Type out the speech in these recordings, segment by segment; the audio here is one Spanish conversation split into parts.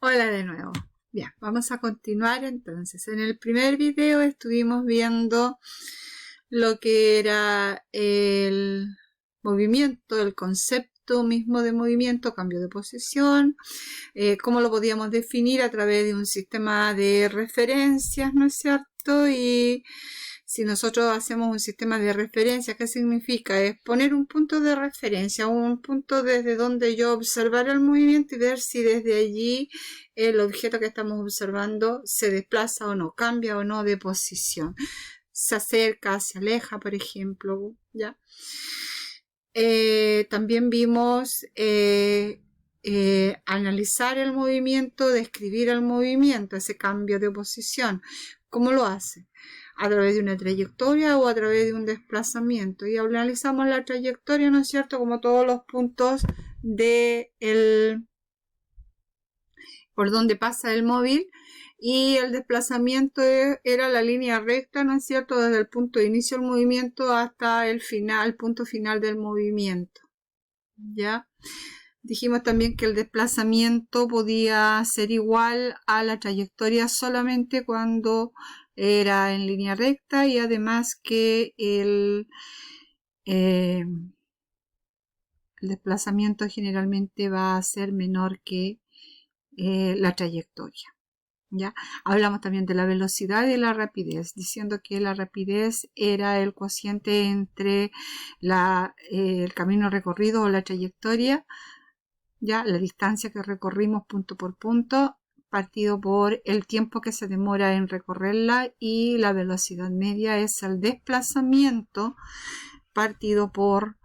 Hola de nuevo. Bien, vamos a continuar entonces. En el primer video estuvimos viendo lo que era el movimiento, el concepto mismo de movimiento, cambio de posición, cómo lo podíamos definir a través de un sistema de referencias, ¿no es cierto? Y si nosotros hacemos un sistema de referencia, ¿qué significa? Es poner un punto de referencia, un punto desde donde yo observar el movimiento y ver si desde allí el objeto que estamos observando se desplaza o no, cambia o no de posición. Se acerca, se aleja, por ejemplo, ¿ya? También vimos analizar el movimiento, describir el movimiento, ese cambio de posición. ¿Cómo lo hace? A través de una trayectoria o a través de un desplazamiento. Y analizamos la trayectoria, ¿no es cierto? Como todos los puntos por donde pasa el móvil. Y el desplazamiento era la línea recta, ¿no es cierto? Desde el punto de inicio del movimiento hasta el punto final del movimiento. ¿Ya? Dijimos también que el desplazamiento podía ser igual a la trayectoria solamente cuando era en línea recta, y además que el desplazamiento generalmente va a ser menor que la trayectoria. ¿Ya? Hablamos también de la velocidad y la rapidez, diciendo que la rapidez era el cociente entre el camino recorrido o la trayectoria, ya la distancia que recorrimos punto por punto, partido por el tiempo que se demora en recorrerla, y la velocidad media es el desplazamiento partido por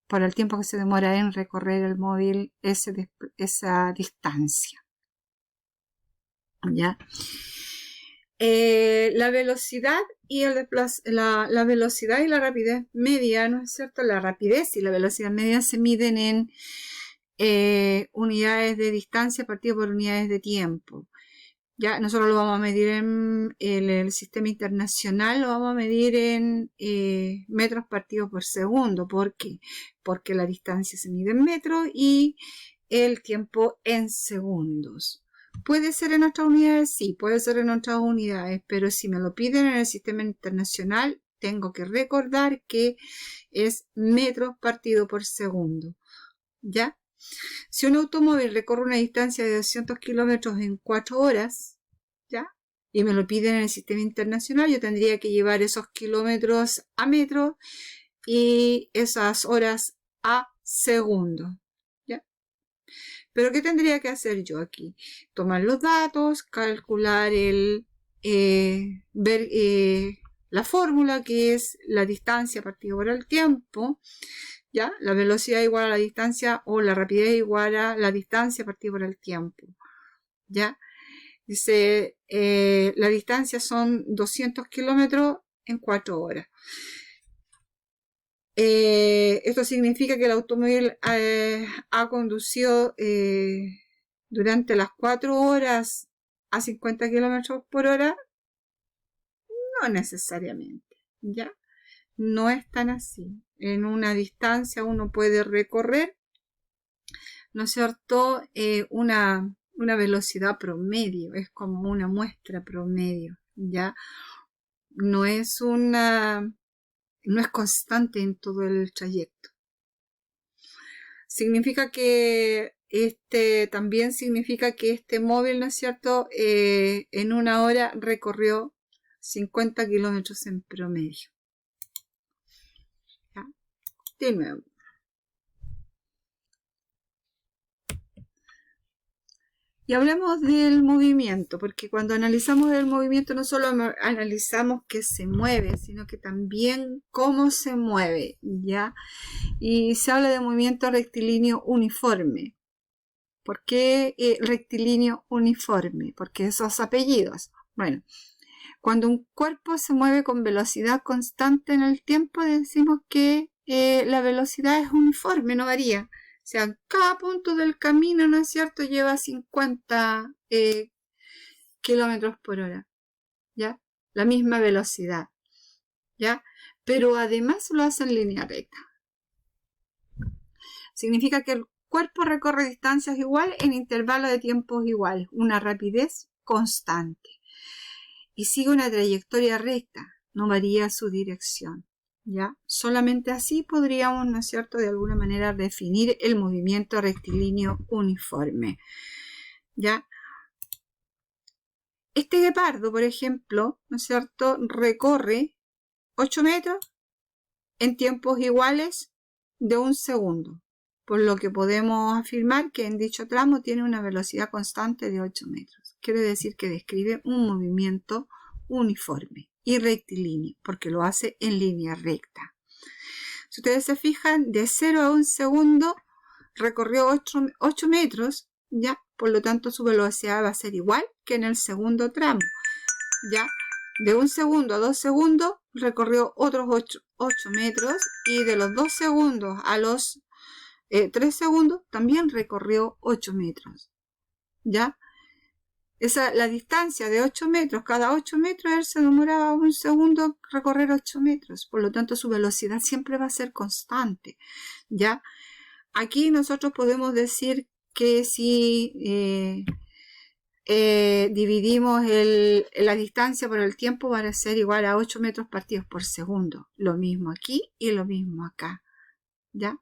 por el tiempo que se demora en recorrer el móvil esa distancia. ¿Ya? La velocidad y la velocidad y la rapidez media, ¿no es cierto? La rapidez y la velocidad media se miden en unidades de distancia partido por unidades de tiempo. Ya nosotros lo vamos a medir en el sistema internacional, lo vamos a medir en metros partidos por segundo. ¿Por qué? Porque la distancia se mide en metros y el tiempo en segundos. ¿Puede ser en otras unidades? Sí, puede ser en otras unidades, pero si me lo piden en el sistema internacional, tengo que recordar que es metros partido por segundo. ¿Ya? Si un automóvil recorre una distancia de 200 kilómetros en 4 horas, ¿ya? Y me lo piden en el sistema internacional, yo tendría que llevar esos kilómetros a metros y esas horas a segundos. ¿Ya? Pero ¿qué tendría que hacer yo aquí? Tomar los datos, calcular ver la fórmula, que es la distancia partido por el tiempo. ¿Ya? La velocidad igual a la distancia, o la rapidez igual a la distancia partido por el tiempo. ¿Ya? Dice, la distancia son 200 kilómetros en 4 horas. Esto significa que el automóvil ha conducido durante las 4 horas a 50 kilómetros por hora. No necesariamente, ¿ya? No es tan así. En una distancia uno puede recorrer, ¿no es cierto?, una velocidad promedio, es como una muestra promedio, ¿ya? No es constante en todo el trayecto. Significa que también significa que este móvil, ¿no es cierto?, en una hora recorrió 50 kilómetros en promedio. ¿Ya? De nuevo. Y hablemos del movimiento, porque cuando analizamos el movimiento no solo analizamos que se mueve, sino que también cómo se mueve, ¿ya? Y se habla de movimiento rectilíneo uniforme. ¿Por qué rectilíneo uniforme? Porque esos apellidos. Bueno, cuando un cuerpo se mueve con velocidad constante en el tiempo, decimos que la velocidad es uniforme, no varía. O sea, cada punto del camino, ¿no es cierto?, lleva 50 kilómetros por hora, ¿ya? La misma velocidad, ¿ya? Pero además lo hace en línea recta. Significa que cuerpo recorre distancias iguales en intervalos de tiempos iguales, una rapidez constante y sigue una trayectoria recta, no varía su dirección. ¿Ya? Solamente así podríamos, ¿no es cierto?, de alguna manera definir el movimiento rectilíneo uniforme. ¿Ya? Este guepardo, por ejemplo, ¿no es cierto?, recorre 8 metros en tiempos iguales de 1 segundo, por lo que podemos afirmar que en dicho tramo tiene una velocidad constante de 8 metros. Quiere decir que describe un movimiento uniforme y rectilíneo, porque lo hace en línea recta. Si ustedes se fijan, de 0 a 1 segundo recorrió 8 metros, ¿ya? Por lo tanto, su velocidad va a ser igual que en el segundo tramo, ¿ya? De 1 segundo a 2 segundos recorrió otros 8 metros y de los 2 segundos a los 3 segundos también recorrió 8 metros, ¿ya? La distancia de 8 metros, cada 8 metros él se demoraba 1 segundo recorrer 8 metros, por lo tanto su velocidad siempre va a ser constante, ¿ya? Aquí nosotros podemos decir que si dividimos la distancia por el tiempo va a ser igual a 8 metros partidos por segundo, lo mismo aquí y lo mismo acá, ¿ya?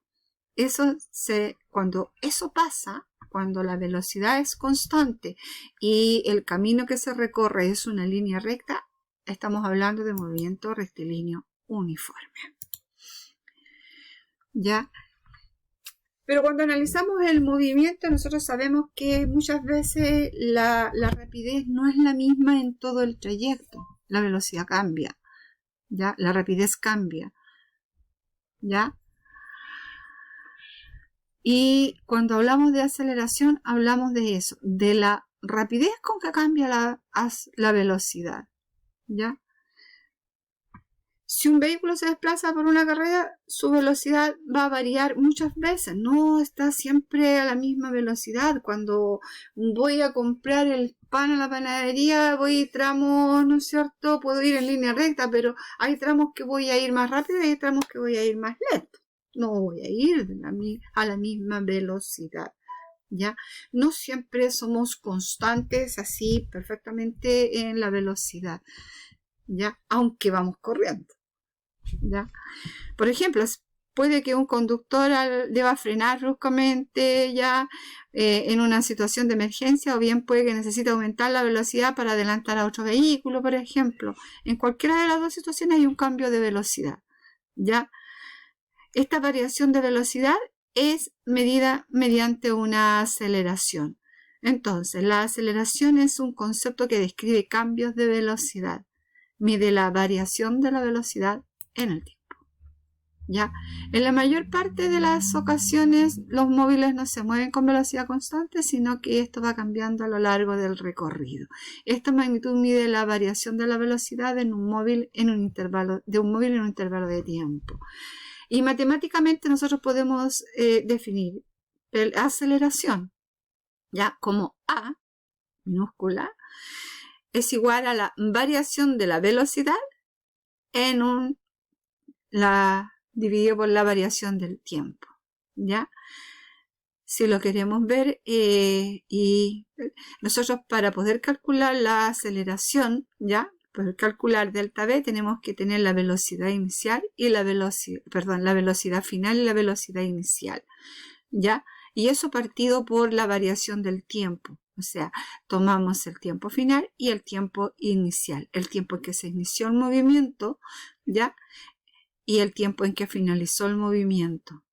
Cuando eso pasa, cuando la velocidad es constante y el camino que se recorre es una línea recta, estamos hablando de movimiento rectilíneo uniforme. ¿Ya? Pero cuando analizamos el movimiento, nosotros sabemos que muchas veces la rapidez no es la misma en todo el trayecto. La velocidad cambia, ¿ya? La rapidez cambia, ¿ya? Y cuando hablamos de aceleración, hablamos de eso, de la rapidez con que cambia la velocidad, ¿ya? Si un vehículo se desplaza por una carrera, su velocidad va a variar muchas veces, no está siempre a la misma velocidad. Cuando voy a comprar el pan a la panadería, voy tramos, ¿no es cierto? Puedo ir en línea recta, pero hay tramos que voy a ir más rápido y hay tramos que voy a ir más lento. No voy a ir a la misma velocidad, ¿ya? No siempre somos constantes así perfectamente en la velocidad, ¿ya? Aunque vamos corriendo, ¿ya? Por ejemplo, puede que un conductor deba frenar bruscamente ya en una situación de emergencia, o bien puede que necesite aumentar la velocidad para adelantar a otro vehículo, por ejemplo. En cualquiera de las dos situaciones hay un cambio de velocidad, ¿ya? Esta variación de velocidad es medida mediante una aceleración. Entonces, la aceleración es un concepto que describe cambios de velocidad. Mide la variación de la velocidad en el tiempo, ¿ya? En la mayor parte de las ocasiones, los móviles no se mueven con velocidad constante, sino que esto va cambiando a lo largo del recorrido. Esta magnitud mide la variación de la velocidad de un móvil en un intervalo de tiempo. Y matemáticamente nosotros podemos definir la aceleración, ¿ya? Como A minúscula es igual a la variación de la velocidad dividido por la variación del tiempo, ¿ya? Si lo queremos ver, y nosotros para poder calcular la aceleración, ¿ya? Para calcular delta V tenemos que tener la velocidad inicial y la velocidad final y la velocidad inicial, ¿ya? Y eso partido por la variación del tiempo. O sea, tomamos el tiempo final y el tiempo inicial, el tiempo en que se inició el movimiento, ¿ya? Y el tiempo en que finalizó el movimiento,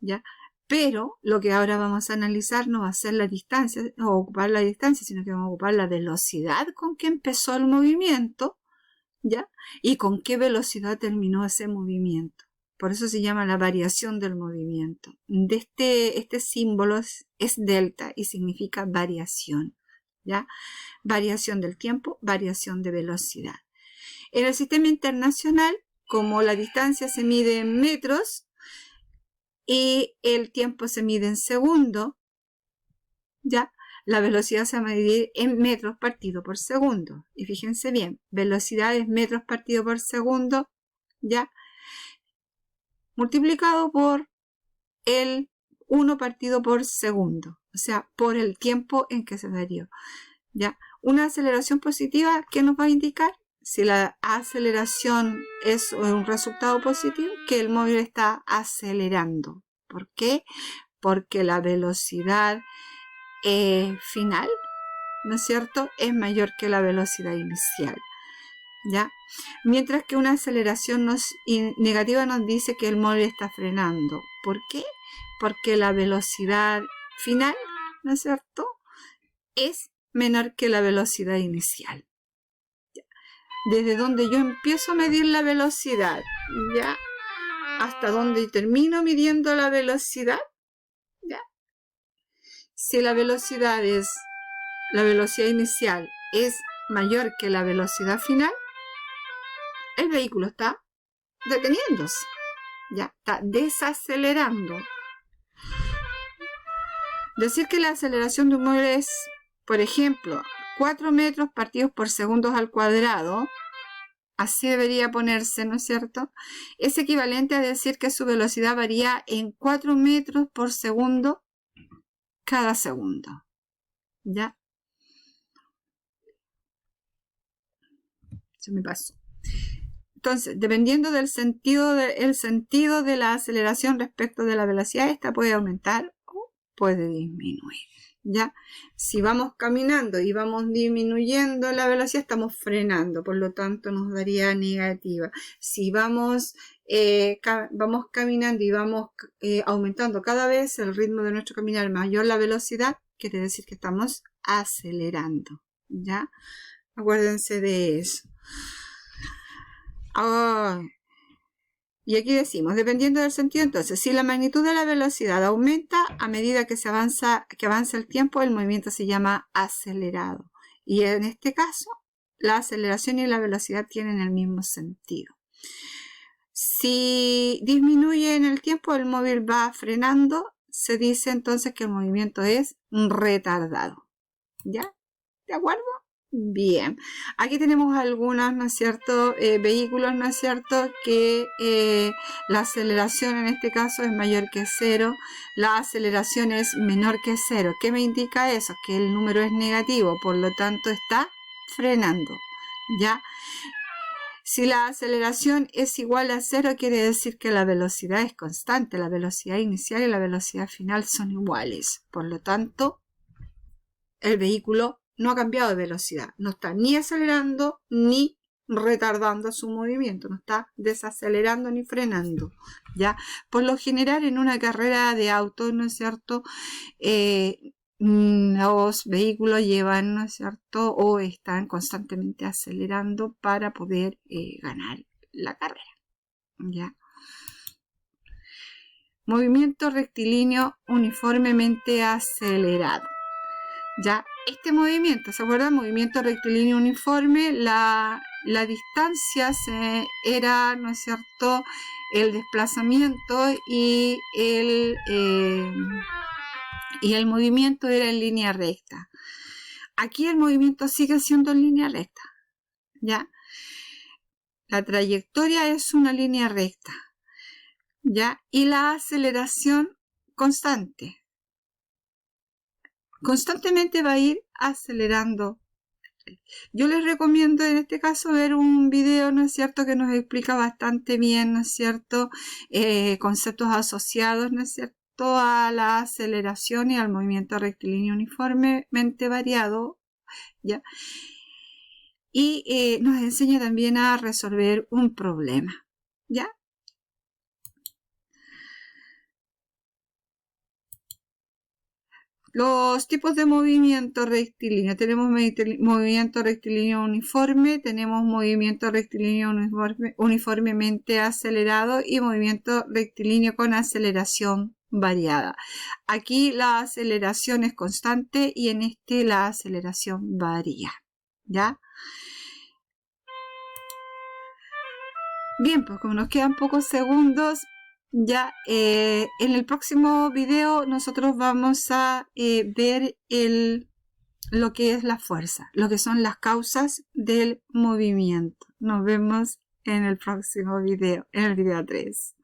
¿ya? Pero lo que ahora vamos a analizar no va a ser la distancia o ocupar la distancia, sino que vamos a ocupar la velocidad con que empezó el movimiento, ¿ya? Y con qué velocidad terminó ese movimiento. Por eso se llama la variación del movimiento. Este símbolo es delta y significa variación, ¿ya? Variación del tiempo, variación de velocidad. En el sistema internacional, como la distancia se mide en metros y el tiempo se mide en segundos, ¿ya? La velocidad se va a medir en metros partido por segundo. Y fíjense bien, velocidad es metros partido por segundo, ¿ya? Multiplicado por el 1 partido por segundo, o sea, por el tiempo en que se varió. ¿Ya? Una aceleración positiva, ¿qué nos va a indicar? Si la aceleración es un resultado positivo, que el móvil está acelerando. ¿Por qué? Porque la velocidad final, ¿no es cierto?, es mayor que la velocidad inicial. ¿Ya? Mientras que una aceleración negativa nos dice que el móvil está frenando. ¿Por qué? Porque la velocidad final, ¿no es cierto?, es menor que la velocidad inicial. ¿Ya? Desde donde yo empiezo a medir la velocidad, ¿ya?, hasta donde termino midiendo la velocidad, ¿ya?, si la velocidad inicial es mayor que la velocidad final, el vehículo está deteniéndose, ya está desacelerando. Decir que la aceleración de un móvil es, por ejemplo, 4 metros partidos por segundos al cuadrado, así debería ponerse, ¿no es cierto?, es equivalente a decir que su velocidad varía en 4 metros por segundo cada segundo. ¿Ya? Se me pasó. Entonces, dependiendo del sentido de la aceleración respecto de la velocidad, esta puede aumentar o puede disminuir. ¿Ya? Si vamos caminando y vamos disminuyendo la velocidad, estamos frenando, por lo tanto nos daría negativa. Si vamos caminando y vamos aumentando cada vez el ritmo de nuestro caminar, mayor la velocidad, quiere decir que estamos acelerando. ¿Ya? Acuérdense de eso. Y aquí decimos, dependiendo del sentido, entonces, si la magnitud de la velocidad aumenta a medida que avanza el tiempo, el movimiento se llama acelerado. Y en este caso, la aceleración y la velocidad tienen el mismo sentido. Si disminuye en el tiempo, el móvil va frenando, se dice entonces que el movimiento es retardado. ¿Ya? ¿De acuerdo? Bien, aquí tenemos algunos, ¿no es cierto?, vehículos, ¿no es cierto?, que la aceleración en este caso es mayor que 0, la aceleración es menor que 0. ¿Qué me indica eso? Que el número es negativo, por lo tanto está frenando, ¿ya? Si la aceleración es igual a 0, quiere decir que la velocidad es constante, la velocidad inicial y la velocidad final son iguales, por lo tanto, el vehículo no ha cambiado de velocidad, no está ni acelerando ni retardando su movimiento, no está desacelerando ni frenando, ¿ya? Por lo general en una carrera de autos, ¿no es cierto?, los vehículos llevan, ¿no es cierto?, o están constantemente acelerando para poder ganar la carrera, ¿ya? Movimiento rectilíneo uniformemente acelerado. Ya, este movimiento, ¿se acuerdan? Movimiento rectilíneo uniforme, la distancia era, ¿no es cierto?, el desplazamiento y el movimiento era en línea recta. Aquí el movimiento sigue siendo en línea recta, ¿ya? La trayectoria es una línea recta, ¿ya? Y la aceleración constante. Constantemente va a ir acelerando. Yo les recomiendo en este caso ver un video, ¿no es cierto?, que nos explica bastante bien, ¿no es cierto?, conceptos asociados, ¿no es cierto?, a la aceleración y al movimiento rectilíneo uniformemente variado, ¿ya? Y nos enseña también a resolver un problema, ¿ya? Los tipos de movimiento rectilíneo. Tenemos movimiento rectilíneo uniforme, tenemos movimiento rectilíneo uniformemente acelerado y movimiento rectilíneo con aceleración variada. Aquí la aceleración es constante y en este la aceleración varía, ¿ya? Bien, pues como nos quedan pocos segundos, ya en el próximo video nosotros vamos a ver lo que es la fuerza, lo que son las causas del movimiento. Nos vemos en el próximo video, en el video 3.